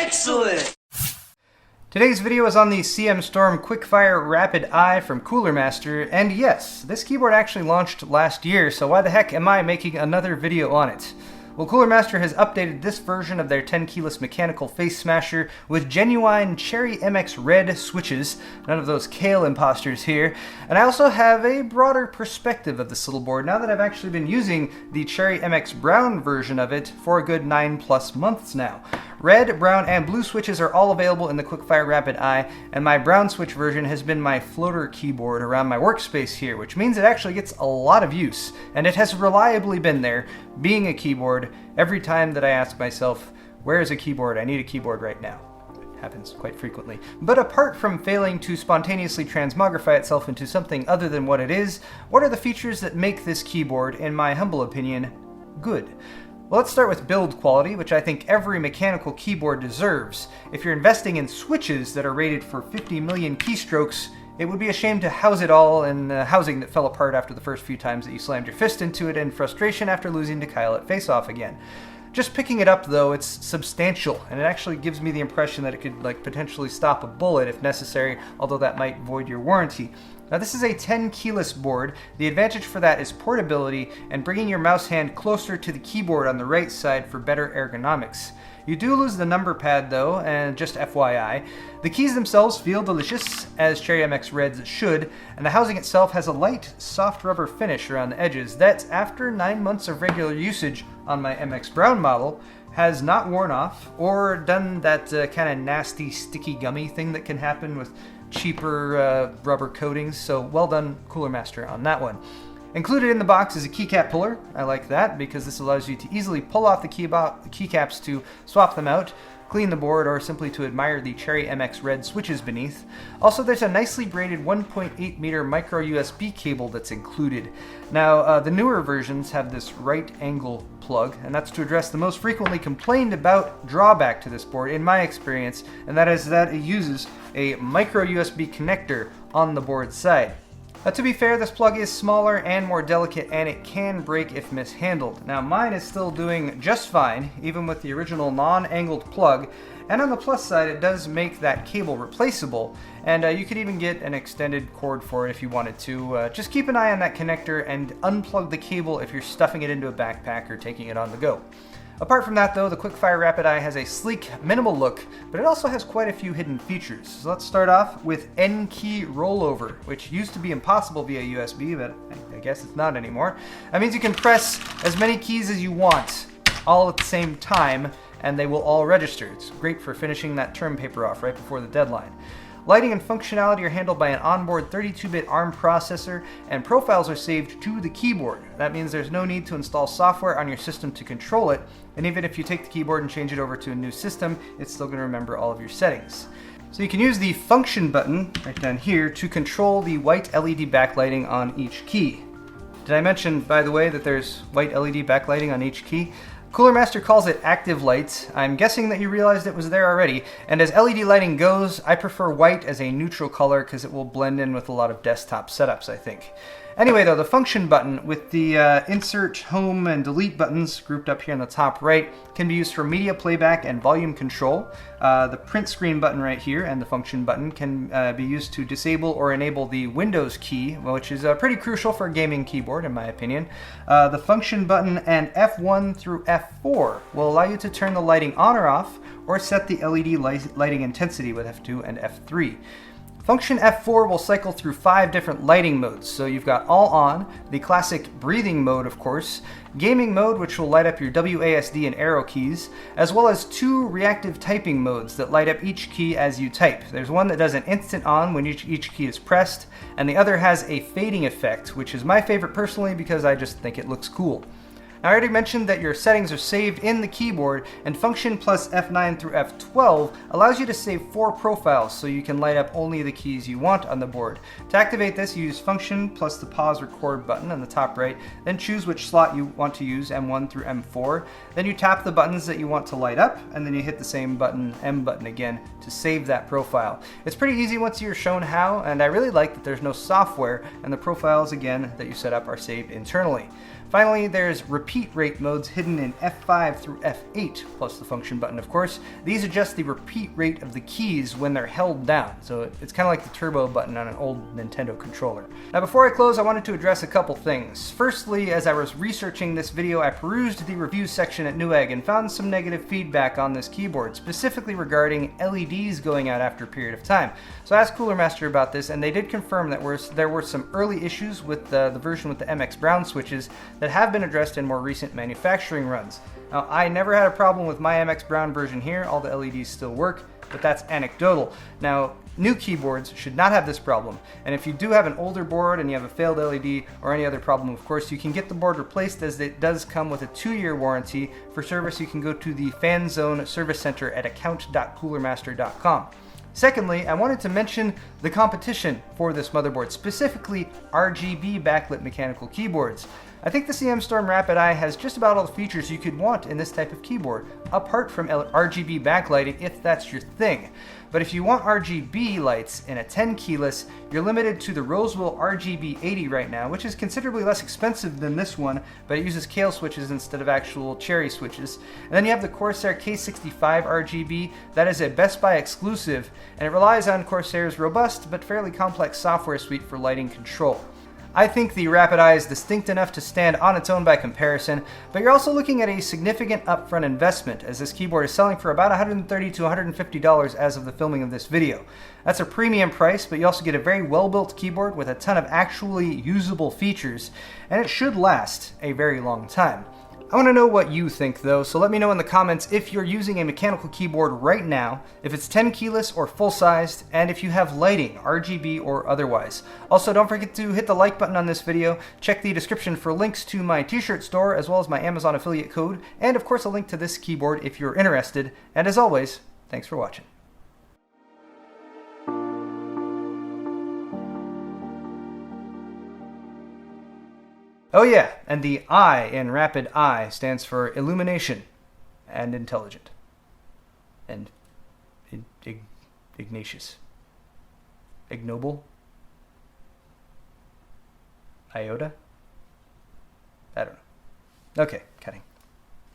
Excellent! Today's video is on the CMStorm Quickfire Rapid Eye from Cooler Master, and yes, this keyboard actually launched last year, so why the heck am I making another video on it? Well, Cooler Master has updated this version of their 10-keyless mechanical face smasher with genuine Cherry MX Red switches, none of those Kale imposters here, and I also have a broader perspective of this little board now that I've actually been using the Cherry MX Brown version of it for a good 9+ months now. Red, brown, and blue switches are all available in the Quickfire Rapid Eye, and my brown switch version has been my floater keyboard around my workspace here, which means it actually gets a lot of use, and it has reliably been there, being a keyboard, every time that I ask myself, where is a keyboard? I need a keyboard right now. It happens quite frequently. But apart from failing to spontaneously transmogrify itself into something other than what it is, what are the features that make this keyboard, in my humble opinion, good? Well, let's start with build quality, which I think every mechanical keyboard deserves. If you're investing in switches that are rated for 50 million keystrokes, it would be a shame to house it all in housing that fell apart after the first few times that you slammed your fist into it in frustration after losing to Kyle at face-off again. Just picking it up, though, it's substantial, and it actually gives me the impression that it could potentially stop a bullet if necessary, although that might void your warranty. Now, this is a 10-keyless board. The advantage for that is portability and bringing your mouse hand closer to the keyboard on the right side for better ergonomics. You do lose the number pad though, and just FYI. The keys themselves feel delicious, as Cherry MX Reds should, and the housing itself has a light, soft rubber finish around the edges that, after 9 months of regular usage on my MX Brown model, has not worn off or done that kind of nasty, sticky gummy thing that can happen with cheaper rubber coatings, so well done, Cooler Master, on that one. Included in the box is a keycap puller. I like that because this allows you to easily pull off the keycaps to swap them out, clean the board, or simply to admire the Cherry MX Red switches beneath. Also, there's a nicely braided 1.8 meter micro USB cable that's included. Now, the newer versions have this right angle plug, and that's to address the most frequently complained about drawback to this board in my experience, and that is that it uses a micro USB connector on the board side. To be fair, this plug is smaller and more delicate, and it can break if mishandled. Now, mine is still doing just fine, even with the original non-angled plug, and on the plus side, it does make that cable replaceable, and you could even get an extended cord for it if you wanted to. Just keep an eye on that connector and unplug the cable if you're stuffing it into a backpack or taking it on the go. Apart from that though, the Quickfire Rapid Eye has a sleek, minimal look, but it also has quite a few hidden features. So let's start off with N-key rollover, which used to be impossible via USB, but I guess it's not anymore. That means you can press as many keys as you want, all at the same time, and they will all register. It's great for finishing that term paper off right before the deadline. Lighting and functionality are handled by an onboard 32-bit ARM processor, and profiles are saved to the keyboard. That means there's no need to install software on your system to control it, and even if you take the keyboard and change it over to a new system, it's still going to remember all of your settings. So you can use the function button right down here to control the white LED backlighting on each key. Did I mention, by the way, that there's white LED backlighting on each key? Cooler Master calls it active light. I'm guessing that you realized it was there already, and as LED lighting goes, I prefer white as a neutral color because it will blend in with a lot of desktop setups, I think. Anyway though, the function button with the insert, home, and delete buttons grouped up here in the top right can be used for media playback and volume control. The print screen button right here and the function button can be used to disable or enable the Windows key, which is pretty crucial for a gaming keyboard in my opinion. The function button and F1 through F4 will allow you to turn the lighting on or off, or set the LED lighting intensity with F2 and F3. Function F4 will cycle through 5 different lighting modes. So you've got all on, the classic breathing mode of course, gaming mode which will light up your WASD and arrow keys, as well as 2 reactive typing modes that light up each key as you type. There's one that does an instant on when each key is pressed, and the other has a fading effect, which is my favorite personally because I just think it looks cool. Now, I already mentioned that your settings are saved in the keyboard, and function plus F9 through F12 allows you to save 4 profiles so you can light up only the keys you want on the board. To activate this, you use function plus the pause record button on the top right, then choose which slot you want to use, M1 through M4. Then you tap the buttons that you want to light up, and then you hit the same button, M button again, to save that profile. It's pretty easy once you're shown how, and I really like that there's no software, and the profiles again that you set up are saved internally. Finally, there's repeat rate modes hidden in F5 through F8, plus the function button, of course. These adjust the repeat rate of the keys when they're held down, so it's kind of like the turbo button on an old Nintendo controller. Now, before I close, I wanted to address a couple things. Firstly, as I was researching this video, I perused the reviews section at Newegg and found some negative feedback on this keyboard, specifically regarding LEDs going out after a period of time. So I asked Cooler Master about this, and they did confirm that there were some early issues with the version with the MX Brown switches that have been addressed in more recent manufacturing runs. Now, I never had a problem with my MX Brown version here. All the LEDs still work, but that's anecdotal. Now, new keyboards should not have this problem, and if you do have an older board and you have a failed LED or any other problem, of course, you can get the board replaced, as it does come with a 2-year warranty. For service, you can go to the Fan Zone Service Center at account.coolermaster.com. Secondly, I wanted to mention the competition for this motherboard, specifically RGB backlit mechanical keyboards. I think the CMStorm Rapid Eye has just about all the features you could want in this type of keyboard, apart from RGB backlighting if that's your thing. But if you want RGB lights in a 10 keyless, you're limited to the Rosewell RGB 80 right now, which is considerably less expensive than this one, but it uses Kale switches instead of actual cherry switches. And then you have the Corsair K65 RGB. That is a Best Buy exclusive, and it relies on Corsair's robust but fairly complex software suite for lighting control. I think the Rapid Eye is distinct enough to stand on its own by comparison, but you're also looking at a significant upfront investment, as this keyboard is selling for about $130 to $150 as of the filming of this video. That's a premium price, but you also get a very well-built keyboard with a ton of actually usable features, and it should last a very long time. I want to know what you think though, so let me know in the comments if you're using a mechanical keyboard right now, if it's 10 keyless or full-sized, and if you have lighting, RGB or otherwise. Also, don't forget to hit the like button on this video, check the description for links to my t-shirt store as well as my Amazon affiliate code, and of course a link to this keyboard if you're interested, and as always, thanks for watching. Oh yeah, and the I in Rapid Eye stands for illumination and intelligent. And Ignatius. Ignoble? Iota? I don't know. Okay, cutting.